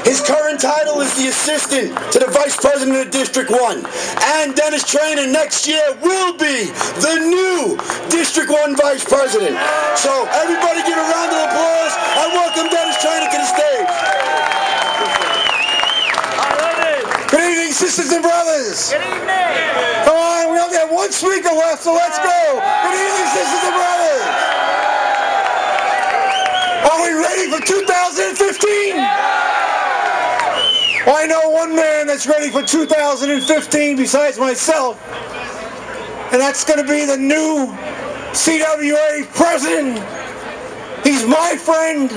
His current title is the assistant to the vice president of District 1. And Dennis Trainor next year will be the new District 1 vice president. So everybody give a round of applause and welcome Dennis Trainor to the stage. Good evening, sisters and brothers. Good evening. Come on, we only have one speaker left, so let's go. Good evening, sisters and brothers. Are we ready for 2015? Well, I know one man that's ready for 2015 besides myself, and that's going to be the new CWA president. He's my friend.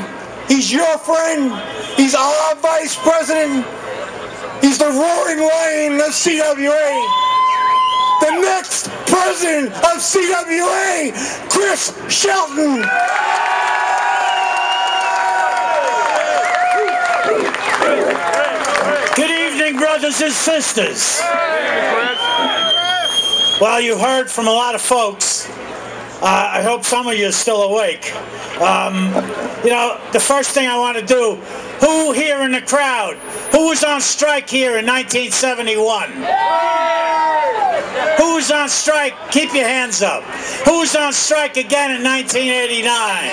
He's your friend. He's our vice president. He's the roaring lion of CWA. The next president of CWA, Chris Shelton. Good evening, brothers and sisters. Well, you heard from a lot of folks. I hope some of you are still awake. You know, the first thing I want to do, who here in the crowd, who was on strike here in 1971? Who was on strike? Keep your hands up. Who was on strike again in 1989?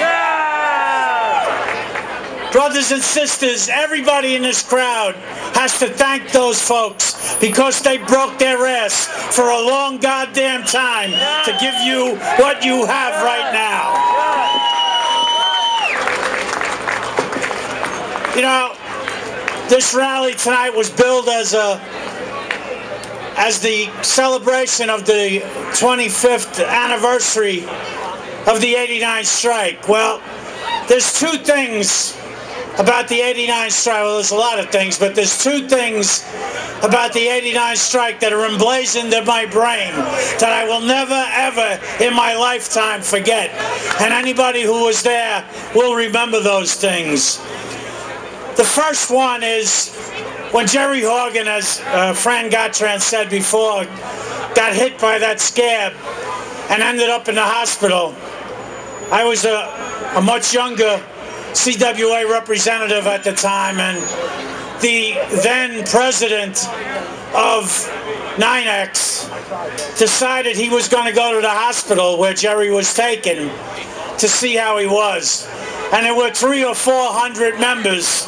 Brothers and sisters, everybody in this crowd has to thank those folks because they broke their ass for a long goddamn time to give you what you have right now. You know, this rally tonight was billed as the celebration of the 25th anniversary of the '89 strike. Well, there's two things about the '89 strike. Well, there's a lot of things, but there's two things about the '89 strike that are emblazoned in my brain that I will never, ever in my lifetime forget. And anybody who was there will remember those things. The first one is when Jerry Horgan, as Fran Gottran said before, got hit by that scab and ended up in the hospital. I was a much younger CWA representative at the time, and the then president of 9X decided he was going to go to the hospital where Jerry was taken to see how he was. And there were 300 or 400 members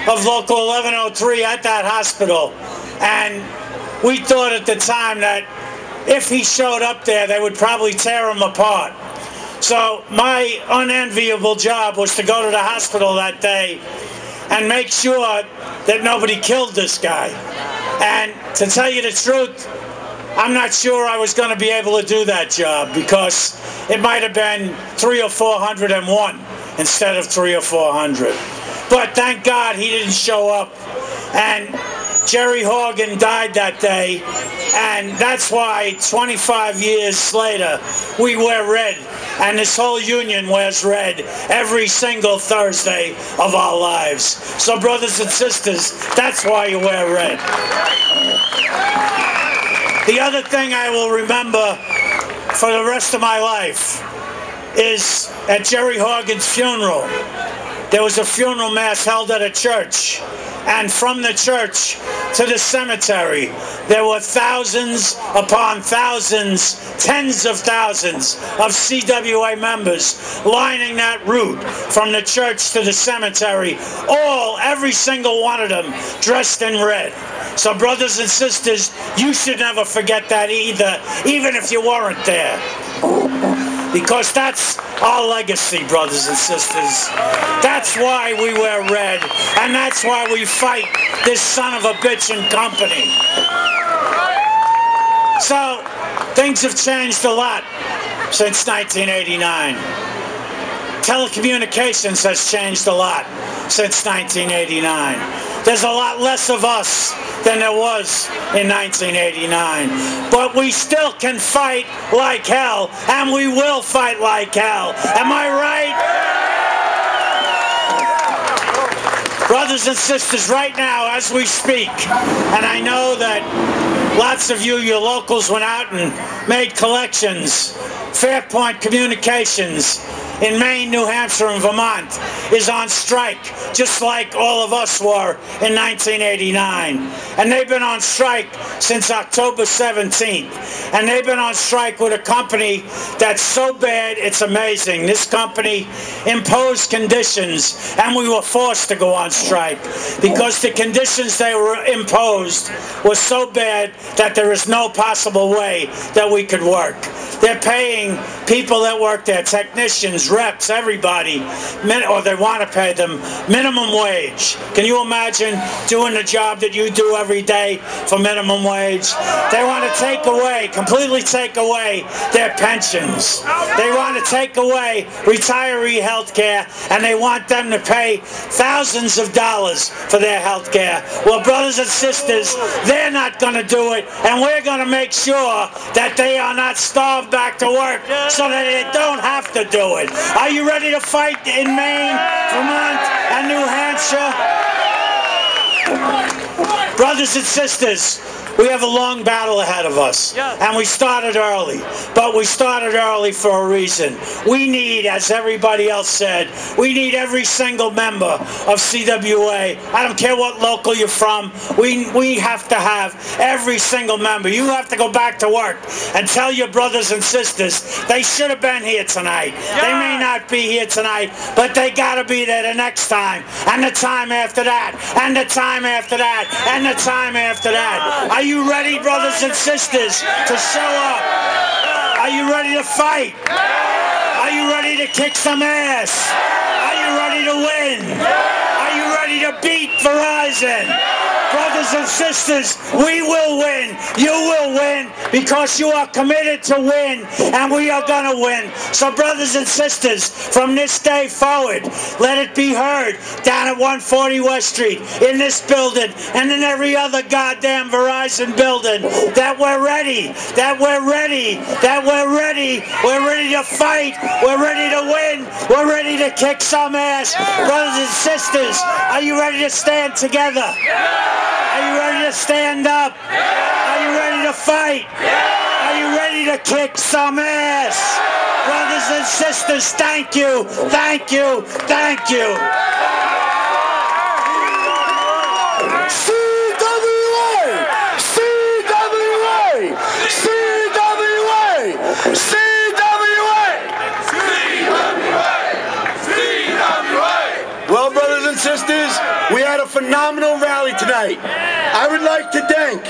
of Local 1103 at that hospital. And we thought at the time that if he showed up there, they would probably tear him apart. So my unenviable job was to go to the hospital that day and make sure that nobody killed this guy. And to tell you the truth, I'm not sure I was going to be able to do that job because it might have been 300 or 401 instead of 300 or 400. But thank God he didn't show up. And Jerry Horgan died that day, and that's why 25 years later we wear red, and this whole union wears red every single Thursday of our lives. So brothers and sisters, that's why you wear red. The other thing I will remember for the rest of my life is at Jerry Horgan's funeral. There was a funeral mass held at a church, and from the church to the cemetery there were thousands upon thousands, tens of thousands of CWA members lining that route from the church to the cemetery, every single one of them dressed in red. So brothers and sisters, you should never forget that either, even if you weren't there. Because that's our legacy, brothers and sisters. That's why we wear red, and that's why we fight this son of a bitch and company. So, things have changed a lot since 1989. Telecommunications has changed a lot since 1989. There's a lot less of us than there was in 1989. But we still can fight like hell, and we will fight like hell. Am I right? Brothers and sisters, right now as we speak, and I know that lots of you, your locals, went out and made collections. Fairpoint Communications in Maine, New Hampshire, and Vermont is on strike, just like all of us were in 1989. And they've been on strike since October 17th. And they've been on strike with a company that's so bad, it's amazing. This company imposed conditions, and we were forced to go on strike because the conditions they were imposed were so bad that there is no possible way that we could work. They're paying people that work there, technicians, reps, everybody, or they want to pay them minimum wage. Can you imagine doing the job that you do every day for minimum wage? They want to take away, completely take away their pensions. They want to take away retiree health care, and they want them to pay thousands of dollars for their health care. Well, brothers and sisters, they're not going to do it, and we're going to make sure that they are not starved back to work so that they don't have to do it. Are you ready to fight in Maine, Vermont, and New Hampshire? Brothers and sisters, we have a long battle ahead of us, and we started early, but we started early for a reason. We need, as everybody else said, we need every single member of CWA. I don't care what local you're from, we have to have every single member. You have to go back to work and tell your brothers and sisters they should have been here tonight. They may not be here tonight, but they got to be there the next time, and the time after that, and the time after that, and the time after that. Are you ready, brothers and sisters, to show up? Are you ready to fight? Are you ready to kick some ass? Are you ready to win? Are you ready to beat Verizon? Brothers and sisters, we will win. You will win because you are committed to win, and we are going to win. So brothers and sisters, from this day forward, let it be heard down at 140 West Street, in this building, and in every other goddamn Verizon building, that we're ready, that we're ready, that we're ready. We're ready to fight. We're ready to win. We're ready to kick some ass. Brothers and sisters, are you ready to stand together? Are you ready to stand up? Are you ready to fight? Are you ready to kick some ass? Brothers and sisters, thank you, thank you, thank you. CWA! CWA! CWA! CWA! CWA! Well, brothers and sisters, we had a phenomenal rally tonight. I would like to thank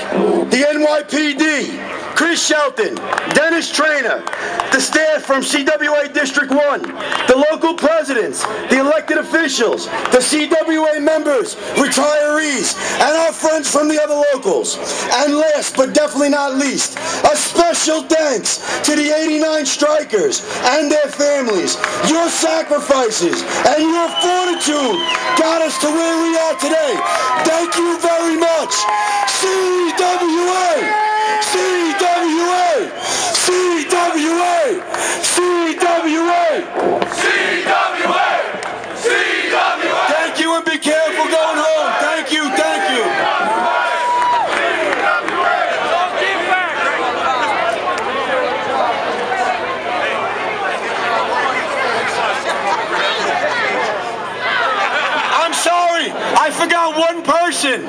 the NYPD, Chris Shelton, Dennis Trainor, the staff from CWA District 1, the local presidents, the elected officials, the CWA members, retirees, and our friends from the other locals. And last but definitely not least, a special thanks to the 89 strikers and their families. Your sacrifices and your fortitude got us to where we are today. Thank you very much. CWA! CWA! CWA! CWA! CWA! CWA! Thank you, and be careful going home. Thank you, thank you. I'm sorry, I forgot one person.